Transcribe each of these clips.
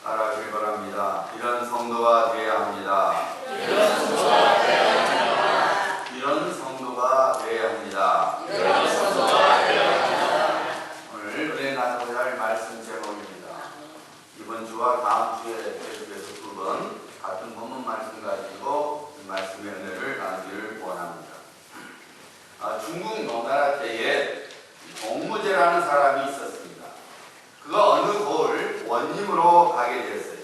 살아가길 바랍니다. 이런 성도가 되어야 합니다. 이런 성도가 되어야 합니다. 이런 성도가 되어야 합니다. 이런 성도가 되어야 합니다. 오늘 은혜 나누고자 할 말씀 제목입니다. 이번 주와 다음 주에 계속해서 두 번 같은 본문 말씀 가지고 이 말씀의 은혜를 나누기를 원합니다. 중국 노나라 때에 공무제라는 사람이 있었습니다. 그가 어느 고을 원님으로 가게 되었어요.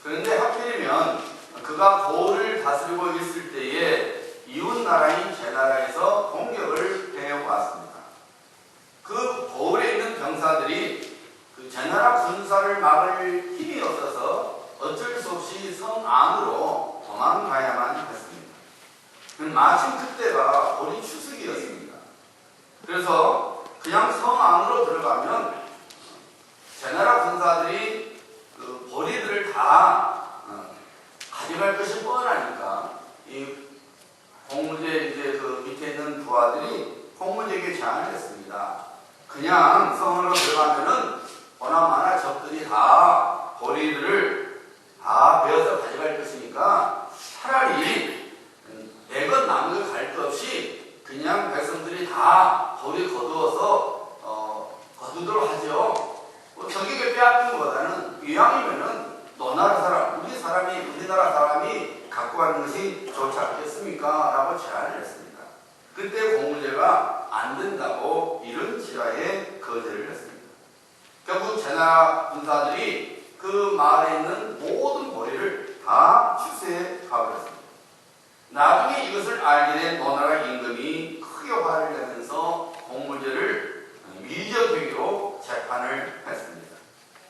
그런데 하필이면 그가 고을을 다스리고 있을 때에 이웃 나라인 제나라에서 공격을 해왔습니다. 그 고을에 있는 병사들이 그 제나라 군사를 막을 힘이 없어서 어쩔 수 없이 성 안으로 도망가야만 했습니다. 마침 그때가 보리 추석이었습니다. 그래서 그냥 성 안으로 들어가면 제나라 군사들이 그 보리들을 다 가져갈 것이 뻔하니까 이 공무제 이제 그 밑에 있는 부하들이 공무제에게 제안을 했습니다. 그냥 성으로 들어가면은 보나마나 적들이 다 보리들을 다 베어서 가져갈 것이니까 차라리 내것 남은 갈 것 없이 그냥 백성들이 다 보리 거두어서 거두도록 하죠. 적에게 빼앗긴 것보다는 이왕이면은 너나라 사람, 우리나라 사람이 갖고 가는 것이 좋지 않겠습니까? 라고 제안을 했습니다. 그때 공무제가 안 된다고 이런 지라에 거절을 했습니다. 결국 제나라 군사들이 그 마을에 있는 모든 보리를 다 취소해 가버렸습니다. 나중에 이것을 알게 된 노나라 임금이 크게 화를 내면서 공무제를 위적행위로 재판을 했습니다.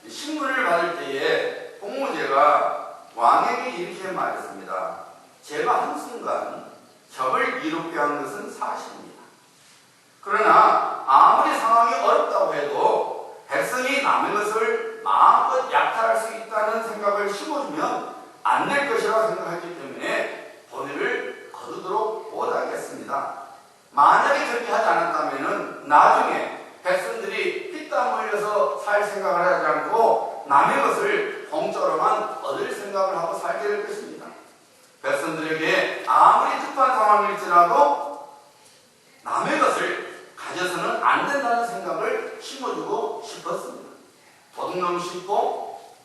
신문을 받을 때에 공무제가 왕에게 이렇게 말했습니다. 제가 한순간 적을 이롭게 한 것은 사실입니다. 그러나 아무리 상황이 어렵다고 해도 백성이 남의 것을 마음껏 약탈할 수 있다는 생각을 심어주면 안 될 것이라고 생각했기 때문에 보리를 거두도록 못하겠습니다. 만약에 그렇게 하지 않았다면 나중에 백성들이 피땀 흘려서 살 생각을 하지 않고 남의 것을 공짜로만 얻을 생각을 하고 살게 될 것입니다. 백성들에게 아무리 급한 상황일지라도 남의 것을 가져서는 안 된다는 생각을 심어주고 싶었습니다. 도둑놈 신고,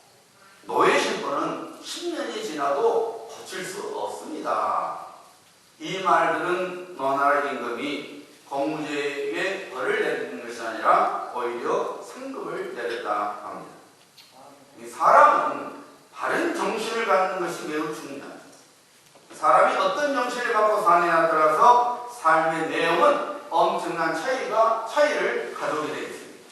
노예 신고는 10년이 지나도 고칠 수 없습니다. 이 말들은 노나라 임금이 공무제에게 벌을 내리는 것이 아니라 오히려 상급을 내렸다 합니다. 사람은 바른 정신을 갖는 것이 매우 중요합니다. 사람이 어떤 정신을 갖고 사느냐에 따라서 삶의 내용은 엄청난 차이를 가져오게 되어 있습니다.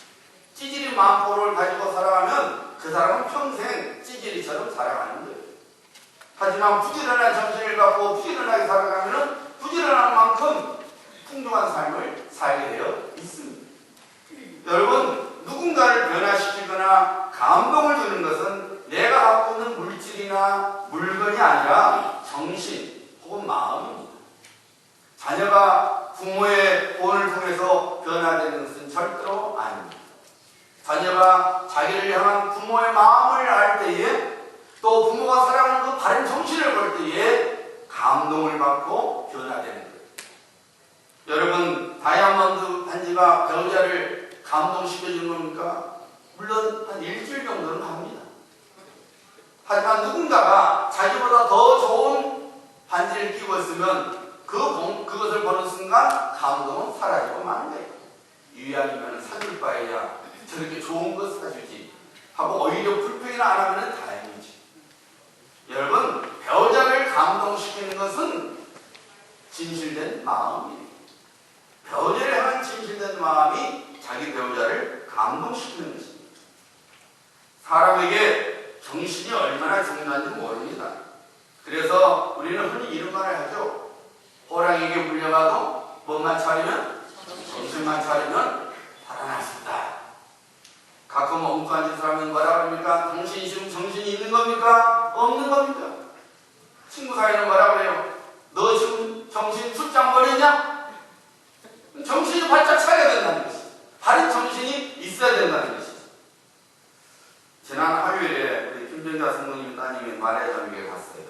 찌질이 만포를 가지고 살아가면 그 사람은 평생 찌질이처럼 살아가는 거예요. 하지만 부지런한 정신을 갖고 부지런하게 살아가면 부지런한 만큼 풍족한 삶을 살게 되어 있습니다. 여러분, 누군가를 변화시키거나 감동을 주는 것은 내가 갖고 있는 물질이나 물건이 아니라 정신 혹은 마음입니다. 자녀가 부모의 본을 통해서 변화되는 것은 절대로 아닙니다. 자녀가 자기를 향한 부모의 마음을 알 때에 또 부모가 사랑하는 그 바른 정신을 볼 때에 감동을 받고 변화되는 거예요. 여러분, 다이아몬드 반지가 배우자를 감동시켜주는 겁니까? 물론 한 일주일 정도는 합니다. 하지만 누군가가 자기보다 더 좋은 반지를 끼고 있으면 그것을 보는 순간 감동은 사라지고 마는 거예요. 이왕이면 사줄 바에야 저렇게 좋은 것 사주지 하고 오히려 불평이나 안 하면 다행이지. 여러분, 배우자를 감동시키는 것은 진실된 마음이에요. 배우자를 향한 진실된 마음이 자기 배우자를 감동시키는 것입니다. 사람에게 정신이 얼마나 중요한지 모릅니다. 그래서 우리는 흔히 이런 말을 하죠. 호랑이에게 물려가도 뭐만 차리면? 정신만 차리면 살아날 수 있다. 가끔 엉뚱한 짓을 하면 뭐라 그럽니까? 당신이 지금 정신이 있는 겁니까? 없는 겁니까? 친구 사이는 뭐라 그래요? 너 지금 정신 출장 버렸냐? 정신이 바짝 차려야 된다는 것이죠. 바른 정신이 있어야 된다는 것이죠. 지난 화요일에 우리 김유자 성모님 따님이 마리아장에게 갔어요.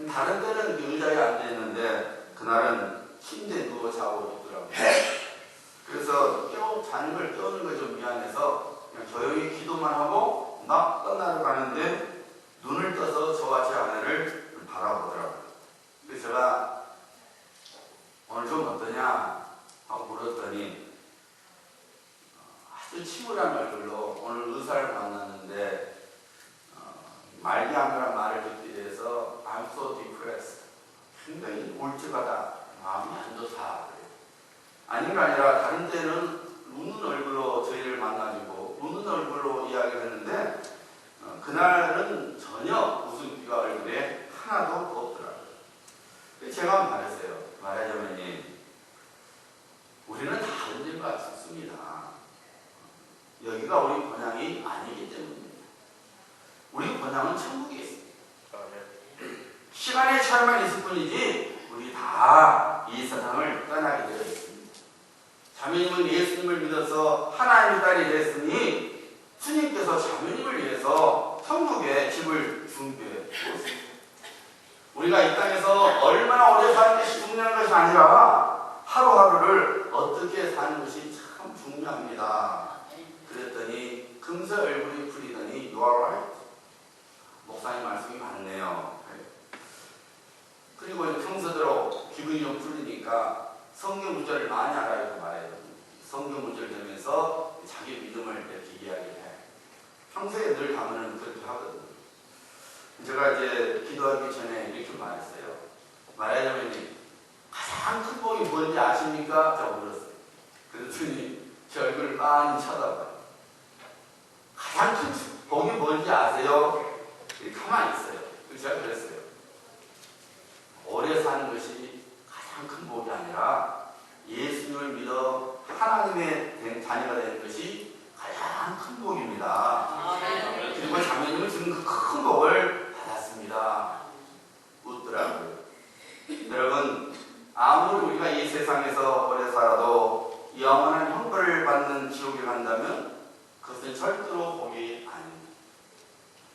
다른 때는 그 의자에 앉아있는데 그날은 침대에 누워 자고 있더라고요. 그래서 자는 걸 깨우는 거 좀 미안해서 그냥 조용히 기도만 하고 막 떠나러 가는데 눈을 떠서 저와 제 아내를 바라보더라고요. 그래서 제가 오늘 좀 어떠냐 하고 물었더니 아주 침울한 얼굴로 오늘 의사를 만났는데 말기암이라는 말을 듣기 위해서 I'm so depressed. 굉장히 우울증하다. 마음이 안 좋다. 아닌가 아니라 다른 때는 웃는 얼굴로 저희를 만나주고 웃는 얼굴로 이야기를 했는데 그날은 전혀 웃음기가 얼굴에 하나도 없더라고요. 제가 말했어요. 말하자면요, 우리는 다른 데가 있습니다. 여기가 우리 본향이 아니기 때문입니다. 우리 본향은 천국에 있습니다. 시간의 차이만 있을 뿐이지 우리 다 이 세상을 떠나게 되어 있습니다. 자매님은 예수님을 믿어서 하나님의 딸이 됐으니 주님께서 자매님을 위해서 천국에 집을 준비해 주었습니다. 우리가 이 땅에서 얼마나 오래 사는 것이 중요한 것이 아니라 하루하루를 어떻게 사는 것이 참 중요합니다. 그랬더니 금세 얼굴이 풀리더니 You are right. 목사님 말씀이 맞네요. 그리고 평소대로 기분이 좀 풀리니까 성경 구절을 많이 알아야 말해요. 성경 구절 되면서 자기 믿음을 이렇게 이야기해. 평소에 늘 가면은 그렇게 하거든요. 제가 이제 기도하기 전에 이렇게 말했어요. 말하자면 가장 큰 복이 뭔지 아십니까? 제가 물었어요. 그랬더니 제 얼굴을 많이 쳐다봐요. 가장 큰 복이 뭔지 아세요? 가만히 있어요. 제가 그랬어요. 오래 사는 것이 가장 큰 복이 아니라 예수님을 믿어 하나님의 자녀가 되는 것이 가장 큰 복입니다. 그리고 자매님은 지금 그 큰 복을 받았습니다. 웃더라고요. 여러분, 아무리 우리가 이 세상에서 오래 살아도 영원한 형벌을 받는 지옥에 간다면 그것은 절대로 복이 아닙니다.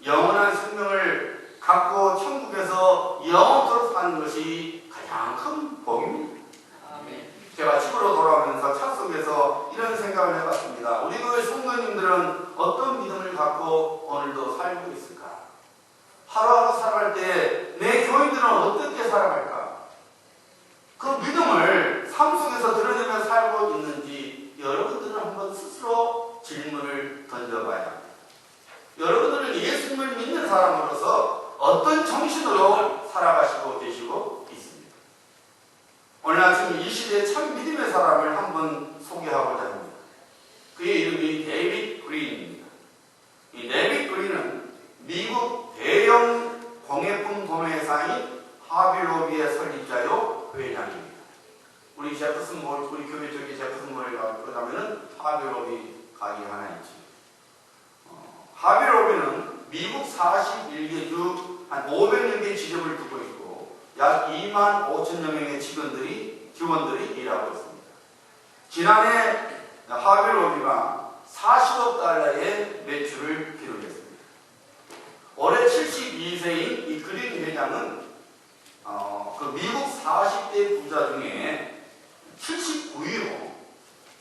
영원한 생명을 갖고 천국에서 영원토록 사는 것이 가장 큰 복입니다. 제가 집으로 돌아오면서 차 속에서 이런 생각을 해봤습니다. 우리 교회 성도님들은 어떤 믿음을 갖고 오늘도 살고 있을까? 하루하루 살아갈 때 내 교인들은 어떻게 살아갈까? 그 믿음을 삶 속에서 드러내며 살고 있는지 여러분들은 한번 스스로 질문을 던져봐야 합니다. 여러분들은 예수님을 믿는 사람으로서 어떤 정신으로 살아가시고 계시고 있습니다. 오늘 아침 이 시대의 참 믿음의 사람을 한번 소개하고자 합니다. 그의 이름이 데이빗 그린입니다. 이 데이빗 그린은 미국 대형 공예품 도매회사인 하빌로비의 설립자요 회장입니다. 우리 제프슨 몰, 우리 교회 쪽에 제프슨 몰에 가면은 하빌로비 가게 하나 있죠. 하빌로비는 미국 41개 주 한 500여 개 지점을 두고 있고 약 2만 5천여 명의 직원들이 일하고 있습니다. 지난해 하빌로비가 40억 달러의 매출을 기록했습니다. 올해 72세인 이 그린 회장은 그 미국 40대 부자 중에 79위로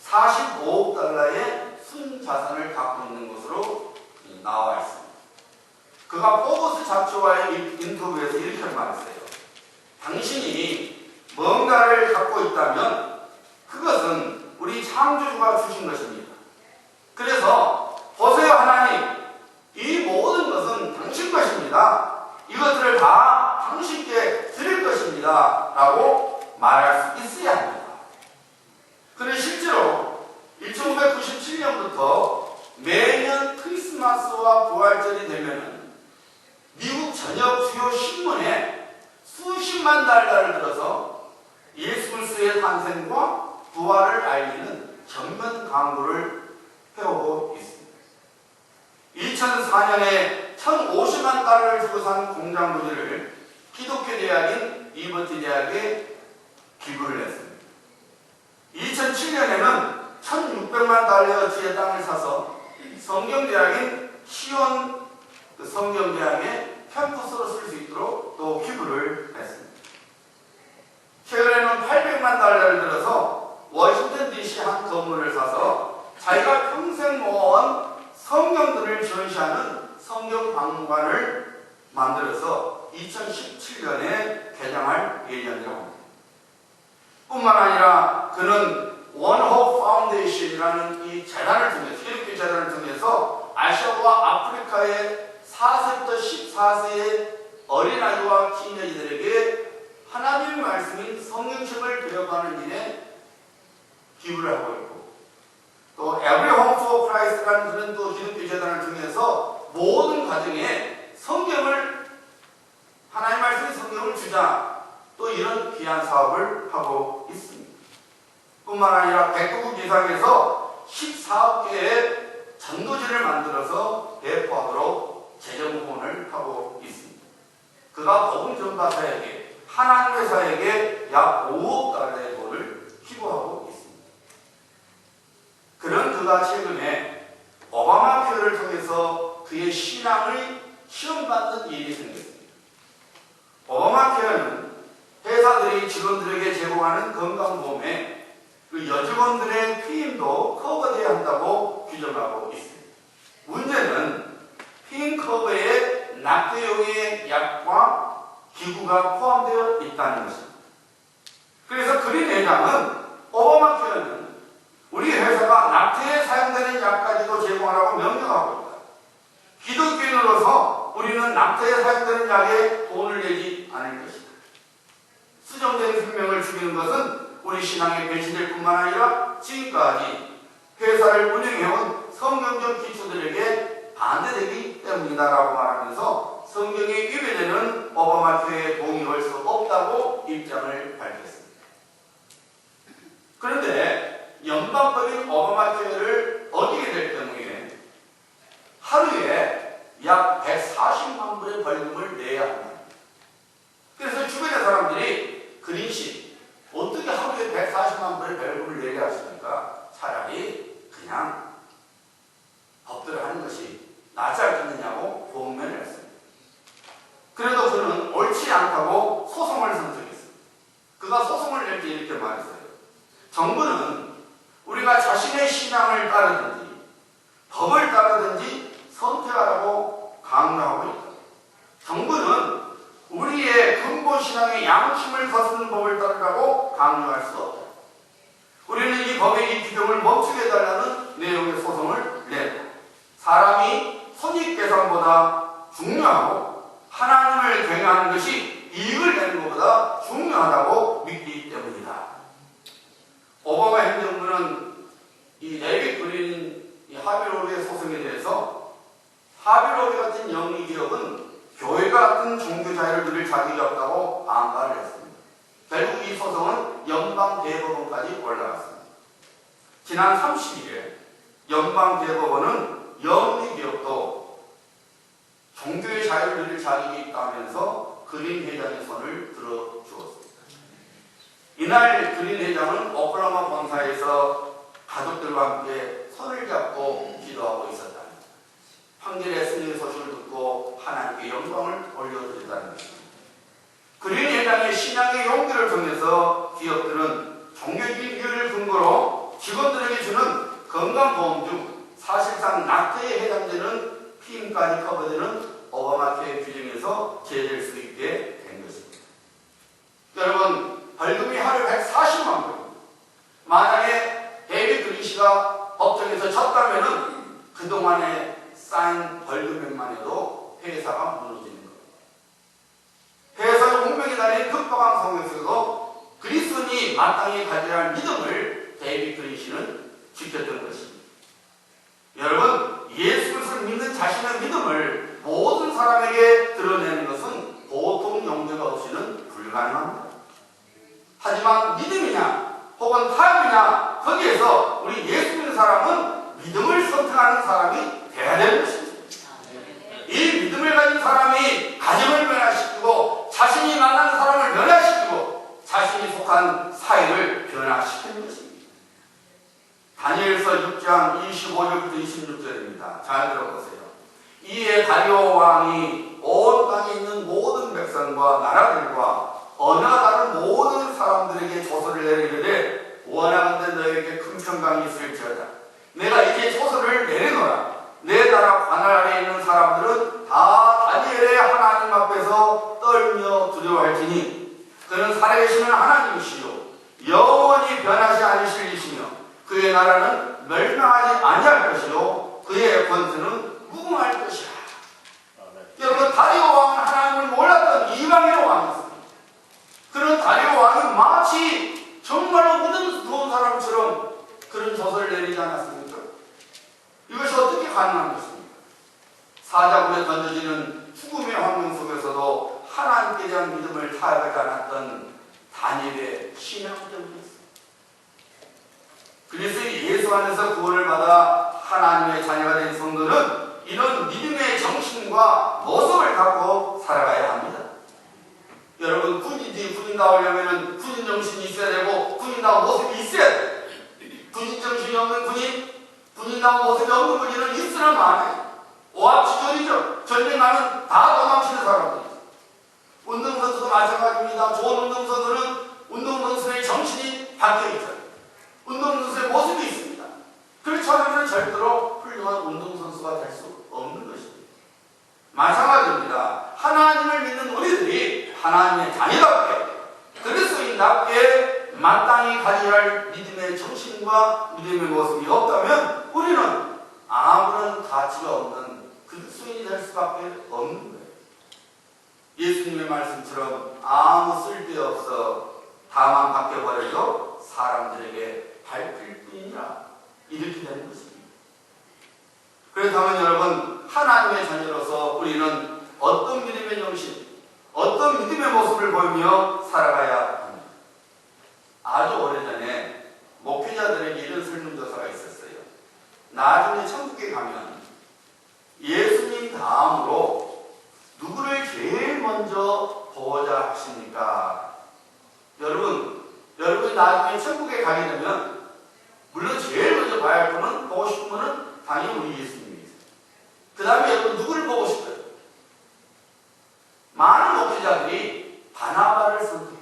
45억 달러의 순자산을 갖고 있는 것으로 나와 있습니다. 그가 포브스 잡지와의 인터뷰에서 이렇게 말했어요. 당신이 뭔가를 갖고 있다면 그것은 우리 창조주가 주신 것입니다. 그래서 보세요 하나님, 이 모든 것은 당신 것입니다. 이것들을 다 당신께 드릴 것입니다. 라고 말할 수 있어야 합니다. 그런데 실제로 1997년부터 매년 크리스마스와 부활절이 되면 미국 전역 주요 신문에 수십만 달러를 들어서 예수 그리스도의 탄생과 부활을 알리는 전면 광고를 해오고 있습니다. 2004년에 1,050만 달러를 주고 산 공장 부지를 기독교 대학인 리버티 대학에 기부를 했습니다. 2007년에는 1,600만 달러어치의 땅을 사서 성경대학인 시온 성경대학의 캠퍼스로 쓸 수 있도록 또 기부를 했습니다. 최근에는 800만 달러를 들어서 워싱턴 DC 한 건물을 사서 자기가 평생 모아온 성경들을 전시하는 성경박물관을 만들어서 2017년에 개장할 예정이라고 합니다. 뿐만 아니라 그는 원호프 파운데이션이라는 이 재단을 통해서, 기독교 재단을 통해서 아시아와 아프리카의 4세부터 14세의 어린아이와 티네이저들에게 하나님의 말씀인 성경책을 배워가는 일에 기부를 하고 있고, 또 Every Home for Christ라는 그런 또 기독교 재단을 통해서 모든 가정에 성경을, 하나님의 말씀인 성경을 주자, 또 이런 귀한 사업을 하고 있습니다. 뿐만 아니라 100개국 이상에서 14억 개의 전도지를 만들어서 배포하도록 재정 후원을 하고 있습니다. 그가 복음 전파사에게, 하나님 회사에게 약 5억 달러의 돈을 기부하고 있습니다. 그런 그가 최근에 오바마 케어를 통해서 그의 신앙을 시험받는 일이 생겼습니다. 오바마 케어는 회사들이 직원들에게 제공하는 건강보험에 그 여직원들의 피임도 커버되어야 한다고 규정하고 있습니다. 문제는 피임 커버에 낙태용의 약과 기구가 포함되어 있다는 것입니다. 그래서 그린 회장은, 오바마 케어는 우리 회사가 낙태에 사용되는 약까지도 제공하라고 명령하고 있다. 기독교인으로서 우리는 낙태에 사용되는 약에 돈을 내지 않을 것이다. 수정된 생명을 죽이는 것은 우리 신앙에 배치될 뿐만 아니라 지금까지 회사를 운영해온 성경적 기초들에게 반대되기 때문이다라고 말하면서 성경에 위배되는 오바마 케어에 동의할 수 없다고 입장을 밝혔습니다. 그런데 연방법인 오바마 케어를 어기게 될 경우에 하루에 약 140만 불의 벌금을 내야 합니다. 그래서 주변의 사람들이 그린씨, 어떻게 하루에 140만 불의 벌금을 내게 하십니까? 차라리 그냥 법대로 하는 것이 낫지 않겠느냐고 공면을 했습니다. 그래도 그는 옳지 않다고 소송을 선택했습니다. 그가 소송을 낼 때 이렇게 말했어요. 정부는 우리가 자신의 신앙을 따르든지 법을 따르든지 선택하라고 강요하고 있다. 정부는 우리의 근본신앙의 양심을 거스르는 법을 따르라고 강요할 수 없다. 우리는 이 법의 이 규정을 멈추게 해달라는 내용의 소송을 냈다. 사람이 손익계산보다 중요하고 하나님을 경외하는 것이 이익을 내는 것보다 중요하다고 믿기 때문이다. 오바마 행정부는 이 데이빗 그린 하빌로비의 소송에 대해서, 하빌로비 같은 영리기업은 교회가 같은 종교 자유를 누릴 자격이 없다고 반발을 했습니다. 결국 이 소송은 연방대법원까지 올라갔습니다. 지난 30일에 연방대법원은 영리기업도 종교의 자유를 누릴 자격이 있다면서 그린 회장의 손을 들어주었습니다. 이날 그린 회장은 오클라호마 본사에서 가족들과 함께 손을 잡고 기도하고 있었다. 판결의 승리 소식을 듣고 하나님께 영광을 올려드린다는 것입니다. 그린 회장의 신앙의 용기를 통해서 기업들은 종교적인 이유를 근거로 직원들에게 주는 건강보험 중 사실상 낙태에 해당되는 피임까지 커버되는 오바마 케어 규정에서 제외될 수 있게 된 것입니다. 여러분, 벌금이 하루에 140만 불. 만약에 데이빗 그린 씨가 법정에서 졌다면은 그동안에 쌓인 벌금액만 해도 회사가 무너지는 겁니다. 회사의 운명이 달린 급박한 상황 속에서도 그리스도인이 마땅히 가져야 할 믿음을 데이빗 그린 씨는 지켰던 것입니다. 여러분, 예수 그리스도를 믿는 자신의 믿음을 모든 사람에게 드러내는 것은 보통 용기가 없이는 불가능합니다. 하지만 믿음이냐 혹은 타협이냐, 거기에서 우리 예수 믿는 사람은 믿음을 선택하는 사람이 돼야 되는 것입니다. 이 믿음을 가진 사람이 가정을 변화시키고 자신이 만나는 사람을 변화시키고 자신이 속한 사회를 변화시키는 것입니다. 다니엘서 6장 25절부터 26절입니다. 잘 들어보세요. 이에 다리오 왕이 수천강이 있을지어다. 내가 이제 소설을 내려놓아. 내 나라 관할 아래 있는 사람들은 다 다니엘의 하나님 앞에서 떨며 두려워할지니 그는 살아계시는 하나님이시요 영원히 변하지 않으실 이시며 그의 나라는 멸망하지 아니할 것이요 그의 권세는 무궁할 것이라. 여러분, 다리오 왕은 하나님을 몰랐던 이방인의 왕이었습니다. 그런 다리오 왕이 마치 정말로 믿음스러운 사람처럼 그런 저서를 내리지 않았습니까? 이것이 어떻게 가능한 것입니까? 사자굴에 던져지는 죽음의 환경 속에서도 하나님께 대한 믿음을 타협하지 않았던 다니엘의 신앙 때문이었습니다. 그래서 예수 안에서 구원을 받아 하나님의 자녀가 된 성도는 이런 믿음의 정신과 모습을 갖고 살아가야 합니다. 여러분, 군인 나오려면 군인 정신이 있어야 되고 군인다운 모습이 있어야 돼요. 군인 정신이 없는 군인다운 모습이 없는 군인은 있으나 많아요. 오합지졸이죠. 전쟁 나면 다 도망치는 사람들이죠. 운동선수도 마찬가지입니다. 좋은 운동선수는 운동선수의 정신이 바뀌어있죠. 운동선수의 모습이 있습니다. 그렇지 않으면 절대로 훌륭한 운동선수가 될 수 없는 것입니다. 마찬가지입니다. 하나님을 믿는 우리들이 하나님의 자녀답게 그리스도인답게 마땅히 가져야 할 믿음의 정신과 믿음의 모습이 없다면 우리는 아무런 가치가 없는 그리스도인이 될 수밖에 없는 거예요. 예수님의 말씀처럼 아무 쓸데없어 다만 바뀌어버려도 사람들에게 밟힐 뿐이라 이렇게 되는 것입니다. 그렇다면 여러분, 하나님의 자녀로서 우리는 어떤 믿음의 정신, 어떤 믿음의 모습을 보이며 살아가야 합니다. 아주 오래전에 목회자들에게 이런 설문조사가 있었어요. 나중에 천국에 가면 예수님 다음으로 누구를 제일 먼저 보고자 하십니까? 여러분이 나중에 천국에 가게 되면 물론 제일 먼저 봐야 할 분은, 보고 싶은 분은 당연히 우리 예수님이세요. 그 다음에 여러분 누구를 보고 싶어요? 많은 목회자들이 바나바를 선택했어요.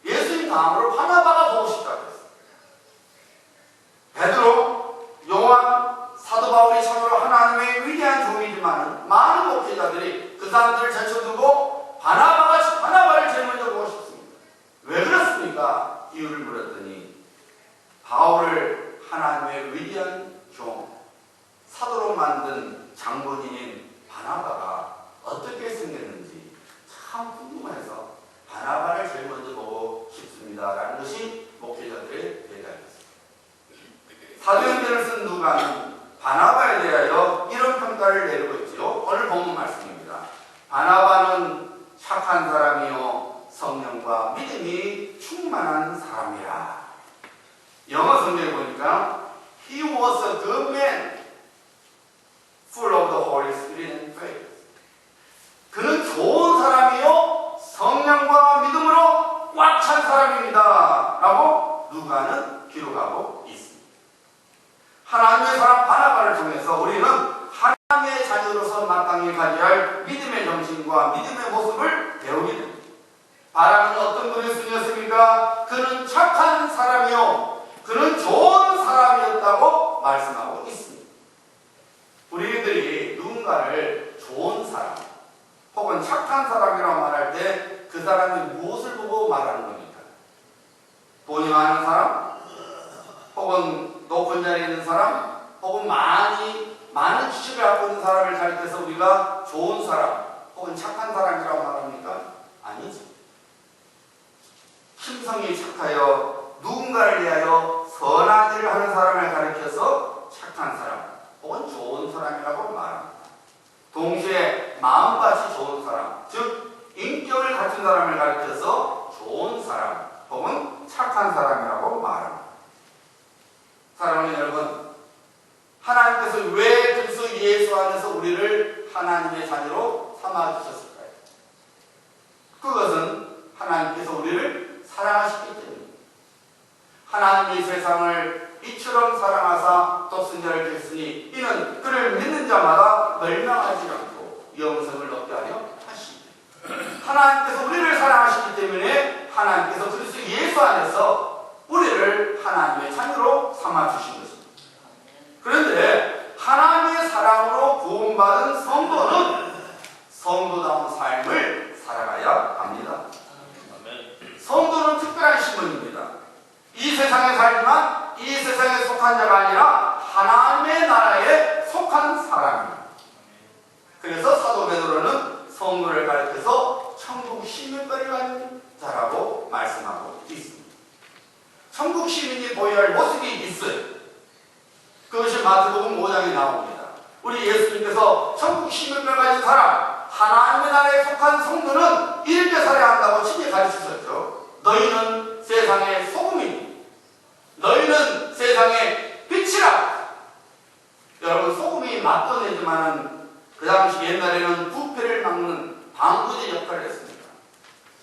예수님 다음으로 바나바가 보고 싶다고 했어요. 베드로, 요한, 사도 바울이 참으로 하나님의 위대한 종이지만 많은 목회자들이 그 사람들을 제쳐두고 바나바를 제일 먼저 보고 싶습니다. 왜 그렇습니까? 이유를 물었더니 바울을 하나님의 위대한 종, 사도로 만든 장본인인 바나바가 어떻게 생겼는지 참 궁금해서 바나바를 제일 먼저 보고 싶습니다라는 것이 목회자들의 대답이었습니다. 사도행전을 쓴 누가는 바나바에 대하여 이런 평가를 내리고 있지요. 오늘 본문 말씀입니다. 바나바는 착한 사람이요 성령과 믿음이 충만한 사람이라. 영어 성경에 보니까 He was a good man, full of the Holy Spirit and faith. 그는 좋은 사람이요 성령과 믿음으로 꽉 찬 사람입니다 라고 누가는 기록하고 있습니다. 하나님의 사람 바나바를 통해서 우리는 하나님의 자녀로서 마땅히 가져야 할 믿음의 정신과 믿음의 모습을 배우게 됩니다. 바라는 어떤 그리스도였습니까? 그는 착한 사람이요 그는 좋은 사람이었다고 말씀하고 있습니다. 우리들이 누군가를 좋은 사람 혹은 착한 사람이라고 말할 때 그 사람이 무엇을 보고 말하는 겁니까? 돈이 많은 사람? 혹은 높은 자리에 있는 사람? 혹은 많은 지식을 갖고 있는 사람을 가리켜서 우리가 좋은 사람 혹은 착한 사람이라고 말합니까? 아니죠. 심성이 착하여 누군가를 위하여 선한 일을 하는 사람을 가리켜서 착한 사람 혹은 좋은 사람이라고 말합니다. 동시에 마음같이 좋은 사람, 즉 인격을 갖춘 사람을 가리켜서 좋은 사람 혹은 착한 사람이라고 말합니다. 사랑하는 여러분, 하나님께서 왜 그리스도 예수 안에서 우리를 하나님의 자녀로 삼아주셨을까요? 그것은 하나님께서 우리를 사랑하시기 때문입니다. 하나님이 세상을 이처럼 사랑하사 독생자를 주셨으니 이는 그를 믿는 자마다 멸망하지 않고 영생을 얻게 하려 하시니 하나님께서 우리를 사랑하시기 때문에 하나님께서 그리스도 예수 안에서 우리를 하나님의 자녀로 삼아주신 것입니다. 그런데 하나님의 사랑으로 구원받은 성도다운 삶을 살아가야 합니다. 성도는 특별한 신분입니다. 이 세상에 살지만 이 세상에 속한 자가 아니라 하나님의 나라에 속한 사람입니다. 그래서 사도 베드로는 성도를 가르쳐서 천국 시민권을 가진 자라고 말씀하고 있습니다. 천국 시민이 보여야 할 모습이 있어요. 그것이 마태복음 5장에 나옵니다. 우리 예수님께서 천국 시민권을 가진 사람, 하나님의 나라에 속한 성도는 이렇게 살아야 한다고 친히 가르치셨죠. 너희는 세상의 소금이니 너희는 세상의 빛이라. 여러분, 소금이 맛도 내지만은 그 당시 옛날에는 부패를 막는 방부제 역할을 했습니다.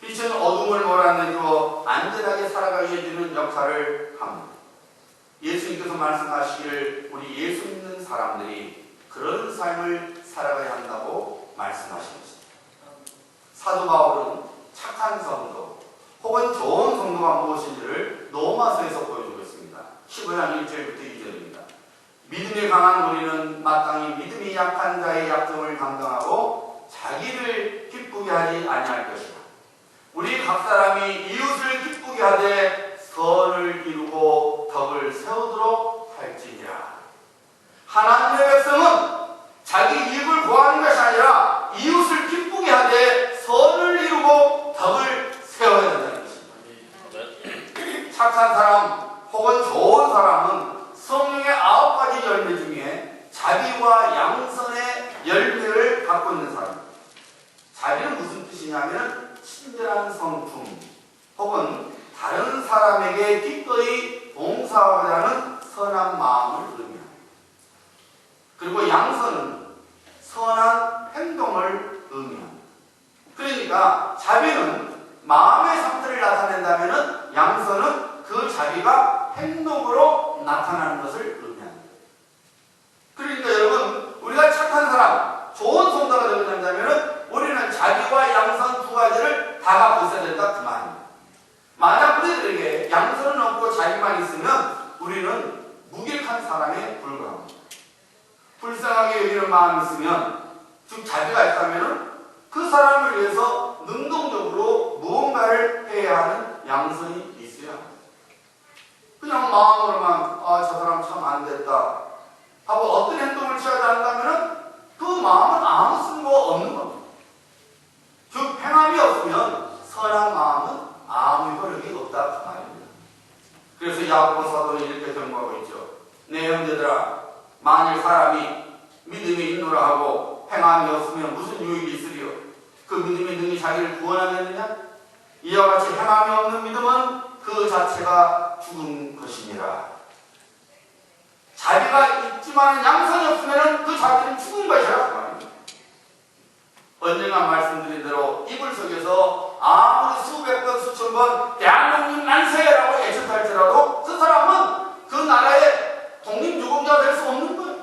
빛은 어둠을 몰아내고 안전하게 살아가게 해주는 역할을 합니다. 예수님께서 말씀하시기를 우리 예수 믿는 사람들이 그런 삶을 살아가야 한다고 말씀하십니다. 사도 바울은 착한 성도 혹은 좋은 성도가 무엇인지를 로마서에서 보여주고 있습니다. 15장 1절부터 2절입니다. 믿음이 강한 우리는 마땅히 믿음이 약한 자의 약점을 감당하고 자기를 기쁘게 하지 아니할 것이다. 우리 각 사람이 이웃을 기쁘게 하되 선을 이루고 덕을 세우도록 할지니라. 하나님의 백성은 자기 이익을 구하는 것이 아니라 이웃을 기쁘게 하되 선을 이루고 덕을 세워야 된다는 것입니다. 착한 사람 혹은 좋은 사람은 성령의 9가지 열매 중에 자비와 양선의 열매를 갖고 있는 사람입니다. 자비는 무슨 뜻이냐면 친절한 성품 혹은 다른 사람에게 기꺼이 봉사하고자 하는 선한 마음을 의미합니다. 그리고 양선은 선한 행동을 의미합니다. 그러니까 자비는 마음의 상태를 나타낸다면 양선은 그 자비가 행동으로 나타나는 것을 의미합니다. 그러니까 여러분, 우리가 착한 사람, 좋은 성도가 되고자 한다면 우리는 자비와 양선 두 가지를 다 갖고 있어야 된다 그 말입니다. 만약 우리들에게 양선은 없고 자비만 있으면 우리는 무기력한 사람에 불과합니다. 불쌍하게 여기는 마음이 있으면, 즉 자비가 있다면 그 사람을 위해서 능동적으로 무언가를 해야 하는 양선이 있어야 합니다. 그냥 마음으로만 저 사람 참 안 됐다 하고 어떤 행동을 취하지 않는다면 그 마음은 아무 쓸모 없는 겁니다. 즉 행함이 없으면 선한 마음은 아무 효력이 없다 그 말입니다. 그래서 야고보 사도는 이렇게 경고하고 있죠. 내 형제들아, 만일 사람이 믿음이 있노라 하고 행함이 없으면 무슨 유익이 있으리요? 그 믿음이 능히 자기를 구원하겠느냐? 이와 같이 행함이 없는 믿음은 그 자체가 죽은 것이니라. 자비가 있지만 양선이 없으면 그 자비는 죽은 것이라 그 말입니다. 언젠가 말씀드린 대로 이불 속에서 아무리 수백 번 수천 번 대한민국 만세라고 애청할지라도 그 사람은 그 나라의 독립유공자가 될 수 없는 거예요.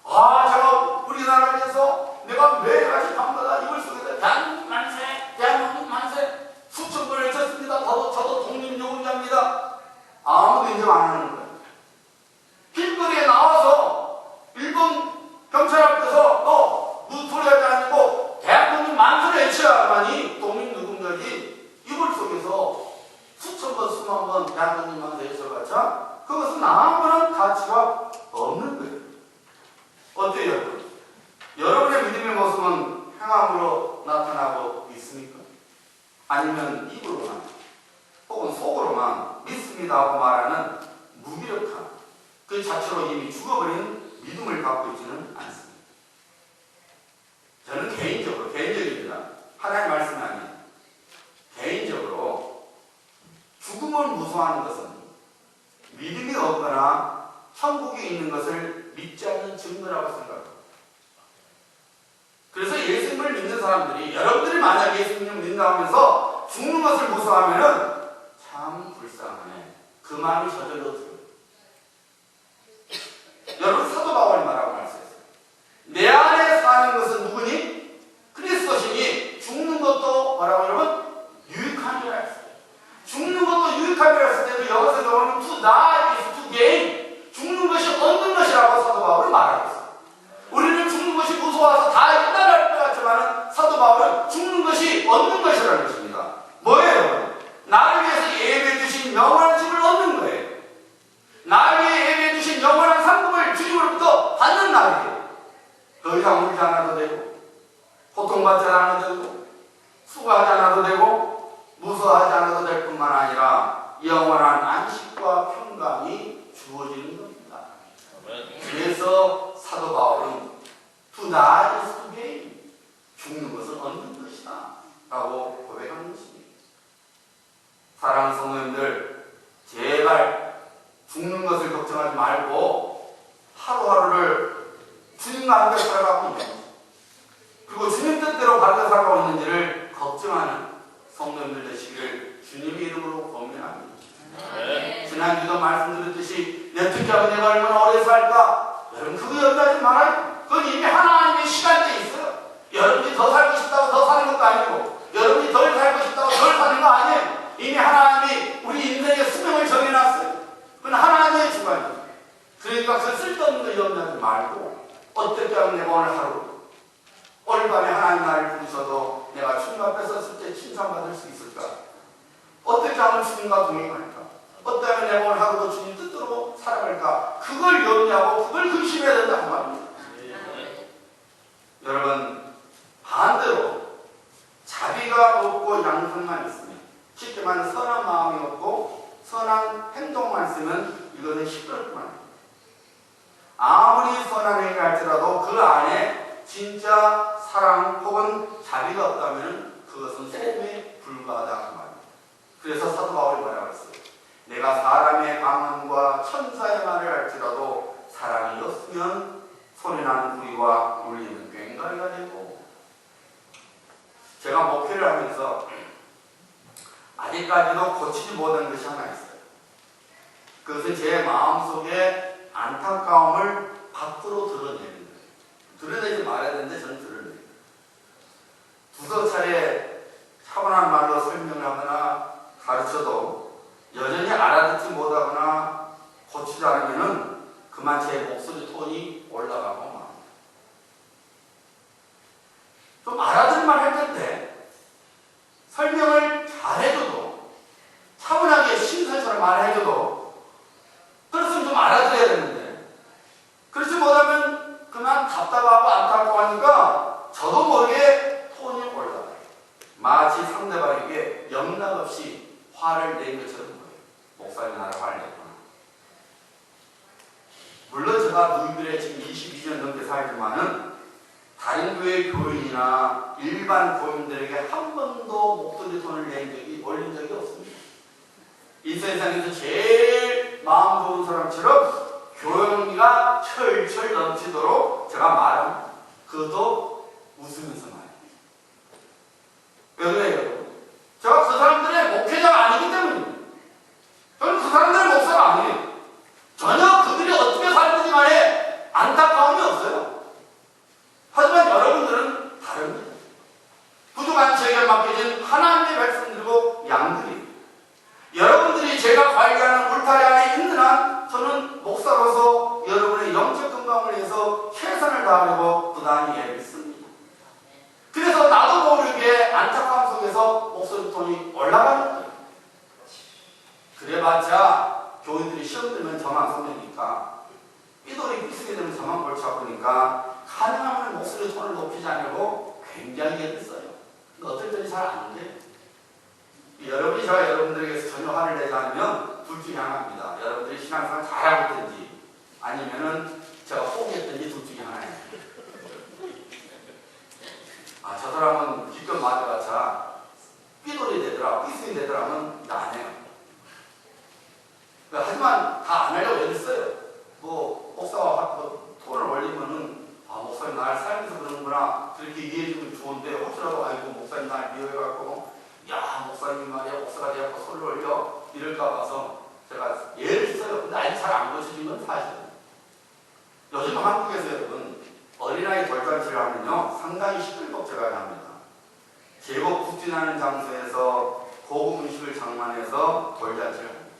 제가 우리나라에 대해서 내가 매일같이 밤마다 이불 속에서 대한민국 만세, 대한민국 만세 수천 번을 외쳤습니다. 저도 독립유공자입니다. 아무도 인정 안 하는 거예요. 길거리에 나와서 일본 경찰 앞에서 너 소리하지 않고 대한민국 만세를 외쳐야만이 독립유공자지, 이불 속에서 수천 번 수만 번 대한민국 만세 외쳐봤자 그것은 아무런 가치가 없는 거예요. 어때요, 여러분? 여러분의 믿음의 모습은 행함으로 나타나고 있습니까? 아니면 입으로만 혹은 속으로만 믿습니다 하고 말하는 무기력한 그 자체로 이미 죽어버린 믿음을 갖고 있지는 않습니다. 저는 개인적입니다. 하나님 말씀이 아니에요. 개인적으로 죽음을 무서워하는 것은 믿음이 없거나 천국에 있는 것을 믿지 않는 증거라고 생각합니다. 그래서 예수님을 믿는 사람들이, 여러분들이 만약 예수님을 믿는다 하면서 죽는 것을 무서워하면은 참 불쌍하네, 그 마음이 저절로 들어요. 여러분, 사도 바울이 말하고 말씀했어요. 내 안에 사는 것은 누구니? 그리스도시니 죽는 것도 뭐라고 여러분? 유익함이라 했어요. 죽는 것도 유익함이라 했을 때도 여기서 나오는 to die 있는 날이에요. 더 이상 울지 않아도 되고, 고통받지 않아도 되고, 수고하지 않아도 되고, 무서워하지 않아도 될 뿐만 아니라 영원한 안식과 평강이 주어지는 겁니다. 그래서 사도 바울은 to die is to gain, 죽는 것은 얻는 것이다 라고 고백하는 것입니다. 사랑하는 성도님들, 제발 죽는 것을 걱정하지 말고 하루하루를 주님과 함께 살아가고 있는 것, 그리고 주님 뜻대로 바르게 살아가고 있는지를 걱정하는 성도님들 되시기를 주님의 이름으로 권면합니다. 지난주도 말씀드렸듯이 내 특기하고 내가 얼마나 오래 살까? 여러분 그거 염려하지 말아요. 그건 이미 하나님의 시간대에 있어요. 여러분이 더 살고 싶다고 더 사는 것도 아니고, 여러분이 덜 살고 싶다고 덜 사는 거 아니에요. 이미 하나님이 우리 인생의 수명을 정해놨어요. 그건 하나님의 주관이에요. 그러니까 그 쓸데없는 거 염려하지 말고, 어떻게 하면 내가 오늘 하루, 오늘 밤에 하나님 나를 부르셔도 내가 주님 앞에 섰을 때 칭찬받을 수 있을까? 어떻게 하면 주님과 동행할까? 어떻게 하면 내가 오늘 하루도 주님 뜻대로 살아갈까? 그걸 염려하고 그걸 근심해야 된다 그 말입니다. 여러분, 반대로 자비가 없고 양심만 있으면, 쉽게 말하면 선한 마음이 없고 선한 행동만 있으면 이것은 시끄러울 뿐만 아니에요. 아무리 선한 행위를 할지라도 그 안에 진짜 사랑 혹은 자비가 없다면 그것은 소음에 불과하다 그 말입니다. 그래서 사도 바울이 뭐라고 했어요? 내가 사람의 방언과 천사의 말을 할지라도 사랑이 없으면 소리나는 구리와 울리는 꽹과리가 되고, 제가 목회를 하면서 아직까지도 고치지 못한 것이 하나 있어요. 그것은 제 마음속에 안타까움을 밖으로 드러내는 거예요. 드러내지 말아야 되는데 저는 드러내요. 두서 차례 차분한 말로 설명을 하거나 가르쳐도 여전히 알아듣지 못하거나 고치지 않으면 그만 제 목소리 톤이 올라가고 막. 좀 알아들만 할 텐데 설명을 잘해줘도, 차분하게 신선처럼 말해줘도 그렇으면 좀 알아들어야 되는데, 그렇지 못하면 그만 답답하고 안타까우니까 저도 모르게 톤이 올라가요. 마치 상대방에게 영락없이 화를 낸 것처럼 보여요. 목사님 나를 화를 냈구나. 물론 제가 누이들에 지금 22년 넘게 살지만은 다른 교회 교인이나 일반 교인들에게 한 번도 목소리 톤을 올린 적이 없습니다. 이 세상에서 제일 마음 좋은 사람처럼 교양미가 철철 넘치도록 제가 말합니다. 그것도 웃으면서 말합니다. 왜 그래요? 제가 그 사람들의 목회자가 아니기 때문입니다. 저는 그 사람들의 목사가 아니에요. 전혀 그들이 어떻게 살든지 간에 안타까움이 없어요. 하지만 여러분들은 다릅니다. 부족한 제게 맡겨진 하나님의 백성들이고 양들이, 여러분들이 제가 관리하는 울타리 안에 있는 한 저는 목사로서 여러분의 영적 건강을 위해서 최선을 다하려고 부단히 애를 씁니다. 그래서 나도 모르게 안타까움 속에서 목소리 톤이 올라가는 거예요. 그래봤자 교인들이 시험 들면 저만 손해니까, 삐돌이 삐쓰게 되면 저만 골치 아프니까 가능하면 목소리 톤을 높이지 않으려고 굉장히 애를 써요. 근데 어떨 때는 잘 안 돼요. 여러분이 제가 여러분들에게서 전혀 화를 내지 않으면 둘 중에 하나입니다. 여러분들이 신앙생활 잘하고 있든지 아니면은 제가 포기했든지 둘 중에 하나예요. 아, 저 사람은 기껏 맞아봤자 삐돌이 되더라, 삐승이 되더라 하면 나 안 해요. 하지만 다 안 하려고 애를 써요. 뭐 목사와 톤을 올리면은 아, 목사님 날 살면서 그러는구나, 그렇게 이해해주면 좋은데, 혹시라도 아이고 목사님 날 미워해갖고 야 목사님 말이야 목사가 돼갖고 소리를 올려 이럴까 봐서 제가 예를 써요. 근데 아직 잘 안 고쳐진 건 사실이에요. 요즘 한국에서 여러분 어린아이 돌잔치를 하면요 상당히 시끌벅적하게 합니다. 제법 부진하는 장소에서 고급 음식을 장만해서 돌잔치를 합니다.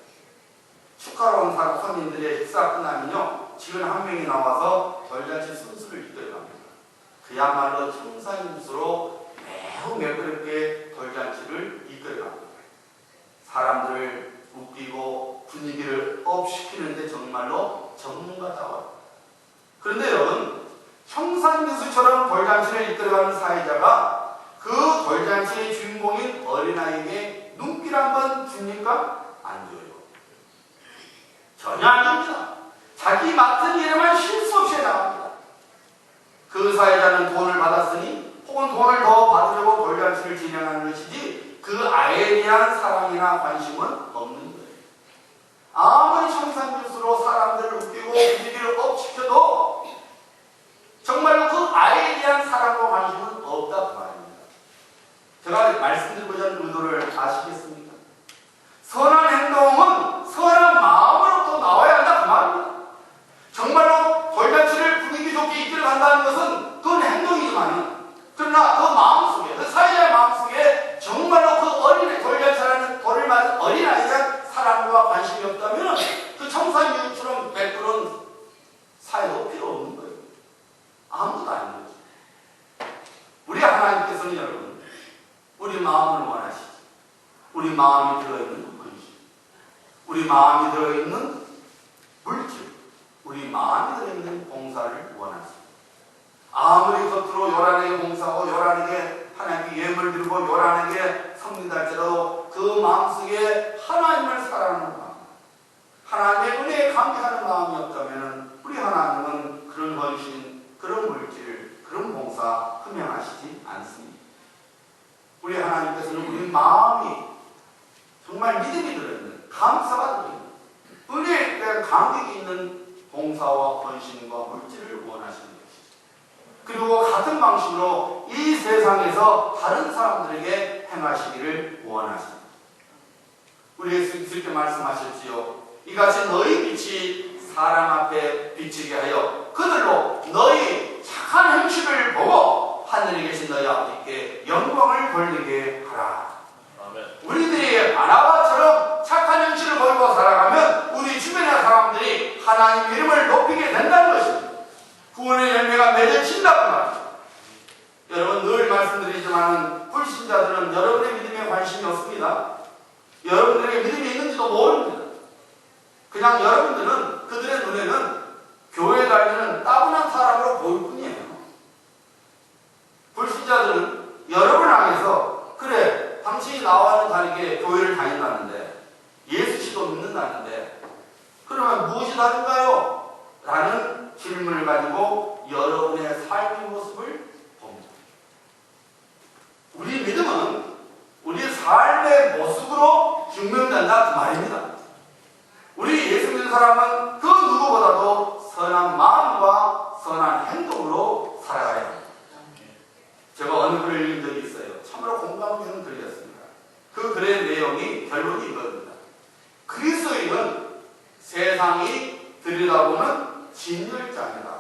축하로 온 사람 손님들의 식사 끝나면요 직원 한 명이 나와서 돌잔치 순수를 이끌어갑니다. 그야말로 청산유수로 매우 매끄럽게 돌잔치를 이끌어갑니다. 사람들을 웃기고 분위기를 업시키는데 정말로 전문가다워요. 그런데 여러분, 청산유수처럼 돌잔치를 이끌어가는 사회자가 그 돌잔치의 주인공인 어린아이에게 눈길 한번 줍니까? 안 줘요. 전혀 안 줍니다. 자기 맡은 일에만 실수 없이 나갑니다. 그 사회자는 돈을 받았으니 혹은 돈을 더 받으려고 돌잔치를 진행하는 것이지 그 아이에 대한 사랑이나 관심은 없는 거예요. 아무리 청산유수로 사람들을 웃기고 분위기를 업시켜도 정말로 그 아이에 대한 사랑과 관심은 없다 그 말입니다. 제가 말씀드리고자 하는 의도를 아시겠습니까? 선한 행동은 선한 마음으로부터 나와야 한다 그 말입니다. 정말로 돌잔치를 분위기 좋게 이끌어간다는 것은 그건 행동이지만 그러나 그 마음속에 그 사회자의 마음속에 정말로 그 어린애 돌잔치라는 돌을 맞은 어린아이에 대한 사랑과 관심이 없다면 그 청산유수처럼 베푸는 사회도 필요 없는 거예요. 아무것도 아닌 거죠. 우리 하나님께서는 여러분 우리 마음을 원하시지. 우리 마음이 들어있는 근심, 우리 마음이 들어있는 물질, 우리 마음이 들어있는 봉사를 원하십니다. 아무리 겉으로 요란하게 봉사하고 요란하게 하나님께 예물을 드리고 요란하게 섬긴달지라도 그 마음속에 하나님을 사랑하는 마음, 하나님의 은혜에 감사하는 마음이 없다면 우리 하나님은 그런 헌신, 그런 물질, 그런 봉사 흠양하시지 않습니다. 우리 하나님께서는 우리 마음이 정말 믿음이 들어있는, 감사가 들어있는, 은혜에 대한 감격이 있는 봉사와 헌신과 물질을 원하시는 것이죠. 그리고 같은 방식으로 이 세상에서 다른 사람들에게 행하시기를 원하십니다. 우리 예수님께 말씀하셨지요. 이같이 너희 빛이 사람 앞에 비치게 하여 그들로 너희 착한 행실을 보고 하늘에 계신 너희 아버지께 영광을 돌리게 하라. 아멘. 우리들이 바나바처럼 착한 행실을 보이고 살아가면 우리 주변의 사람들이 하나님 이름을 높이게 된다는 것입니다. 구원의 열매가 맺어진다고 말이죠. 여러분 늘 말씀드리지만 불신자들은 여러분의 믿음에 관심이 없습니다. 여러분들에게 믿음이 있는지도 모릅니다. 그냥 여러분들은 그들의 눈에는 교회 다니는 따분한 사람으로 보일 뿐이에요. 불신자들은 여러분을 향해서 그래 당신이 나와는 다르게 교회를 다닌다는데 예수씨도 믿는다는데 그러면 무엇이 다른가요? 라는 질문을 가지고 여러분의 삶의 모습을 봅니다. 우리 믿음은 우리 삶의 모습으로 증명된다 그 말입니다. 우리 예수 믿는 사람은 그 누구보다도 선한 마음과 선한 행동으로 살아가야 합니다. 제가 어느 글을 읽은 적이 있어요. 참으로 공감이 되는 글이었습니다. 그 글의 내용이 결론이 이겁니다. 그리스도인은 세상이 들여다보는 진열장이다.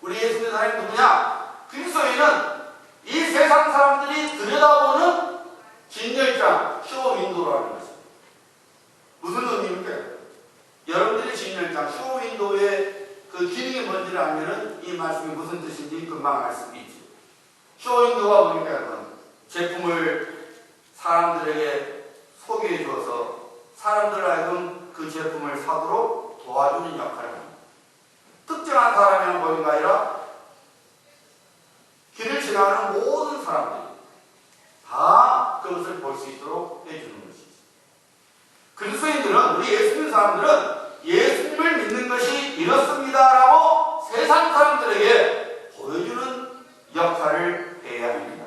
우리 예수 믿는 사람이 누구냐? 그리스도인은 이 세상 사람들이 들여다보는 진열장, 쇼윈도라는 것입니다. 무슨 의미입니까? 여러분들이 진열장, 쇼윈도의 그 기능이 뭔지를 알면은 이 말씀이 무슨 뜻인지 금방 알 수 있죠. 쇼윈도가 뭡니까? 여러분? 제품을 사람들에게 소개해 주어서 사람들 하여금 그 제품을 사도록 도와주는 역할을 합니다. 특정한 사람이랑 보는 게 아니라 길을 지나가는 모든 사람들이 다 그것을 볼 수 있도록 해주는 것이죠. 그리스도인들은, 우리 예수 믿는 사람들은 예수님을 믿는 것이 이렇습니다라고 세상 사람들에게 보여주는 역할을 해야 합니다.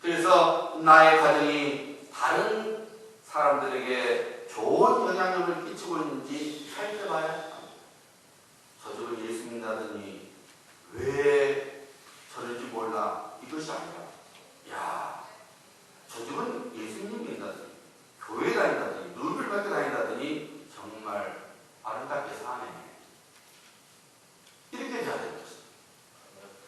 그래서 나의 가정이 다른 사람들에게 좋은 영향력을 끼치고 있는지 살펴봐야 합니다. 저 집은 예수 믿는다더니 왜 저런지 몰라. 이것이 아니라, 야, 저 집은 예수님 믿는다더니, 교회 다닌다더니, 누구를 밖에 다닌다더니 정말 아름답게 사네. 이렇게 해야 되는 것입니다.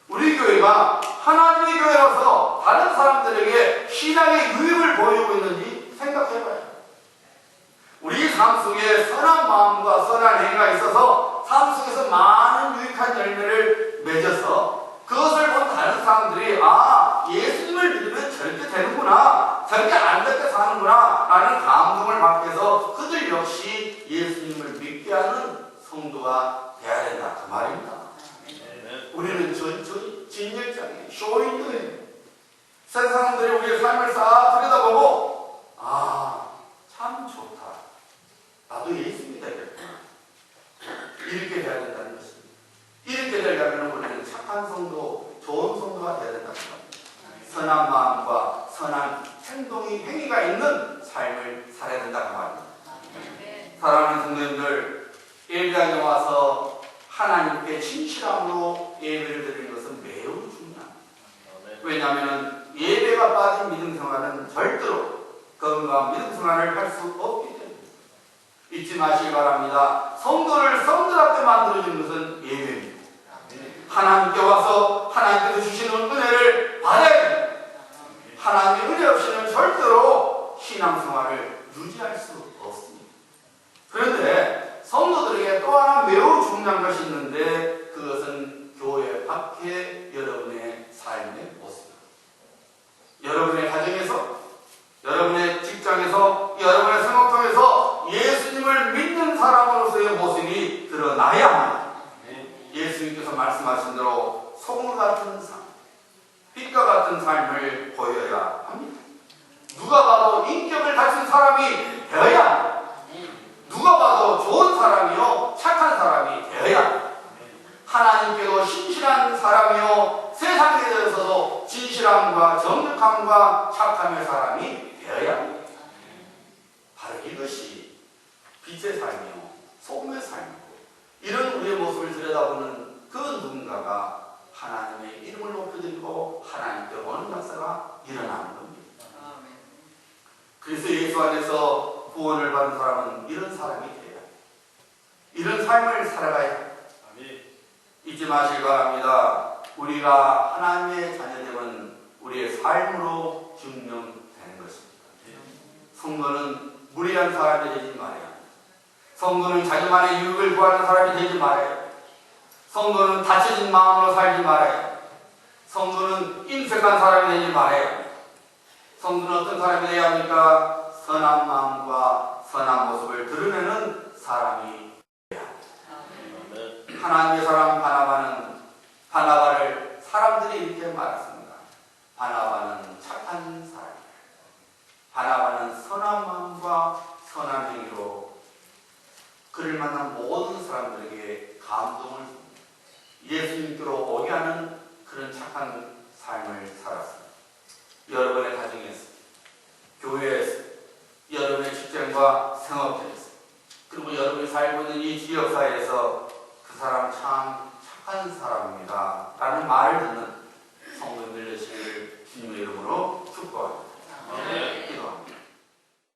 우리 교회가 하나님의 교회라서 다른 사람들에게 신앙의 유익을 보이고 있는지 생각해봐요. 우리 삶 속에 선한 마음과 선한 행위가 있어서 삶 속에서 많은 유익한 열매를 맺어서 그것을 본 다른 사람들이 아, 예수님을 믿으면 저렇게 되는구나, 저렇게 안 되게 사는구나 라는 감동을 받게 해서 그들 역시 예수님을 믿게 하는 성도가 되어야 된다 그 말입니다. 쇼윈도예요. 세상 사람들이 우리의 삶을 싹 들여다보고 참 좋다. 나도 예수 믿어야겠구나. 이렇게 돼야 된다는 것입니다. 이렇게 되려면 우리는 착한 성도, 좋은 성도가 되어야 된다는 겁니다. 선한 마음과 선한 행위가 있는 삶을 살아야 된다고 말입니다. 사랑하는 성도님들, 예배당에 와서 하나님께 진실함으로 예배를 드리는 것은 매우 중요합니다. 왜냐하면 예배가 빠진 믿음 생활은 절대로 건강한 믿음 생활을 할 수 없기 때문에 잊지 마시기 바랍니다. 성도를 성도답게 만들어주는 것은 예배입니다. 하나님께 와서 하나님께서 주시는 은혜를 받아야 됩니다. 하나님의 은혜 없이는 절대로 신앙생활을 유지할 수 없습니다. 그런데 성도들에게 또 하나 매우 중요한 것이 있는데 그것은 교회 밖에 여러분의 삶의 모습입니다. 여러분의 가정에서, 여러분의 직장에서, 여러분의 생활통에서 예수님을 믿는 사람으로서의 모습이 드러나야 합니다. 예수님께서 말씀하신 대로 소금 같은 삶, 빛과 같은 삶을 보여야 합니다. 누가 봐도 인격을 갖춘 사람이 되어야 합니다. 누가 봐도 좋은 사람이요, 착한 사람이 되어야 합니다. 하나님께도 신실한 사람이요, 세상에 대해서도 진실함과 정직함과 착함의 사람이 되어야 합니다. 바로 이것이 빛의 삶이요, 소금의 삶이고, 이런 우리의 모습을 들여다보는 그 누군가가 하나님의 이름을 높여드리고 하나님께 오는 역사가 일어나는 겁니다. 그래서 예수 안에서 구원을 받은 사람은 이런 사람이 돼야 합니다. 이런 삶을 살아가야 합니다. 잊지 마시기 바랍니다. 우리가 하나님의 자녀됨은 우리의 삶으로 증명되는 것입니다. 성도는 무리한 사람이 되지 말아야 합니다. 성도는 자기만의 유익을 구하는 사람이 되지 말아야 합니다. 성도는 다쳐진 마음으로 살지 말아야 합니다. 성도는 인색한 사람이 되지 말아야 합니다. 성도는 어떤 사람이 되어야 합니까? 선한 마음과 선한 모습을 드러내는 사람이 되어야 합니다. 하나님의 사람 바나바를 사람들이 이렇게 말했습니다. 바나바는 착한 사람이다. 바나바는 선한 마음과 선한 행위로 그를 만난 모든 사람들에게 감동을 줍니다. 예수님께로 오게 하는 그런 착한 삶을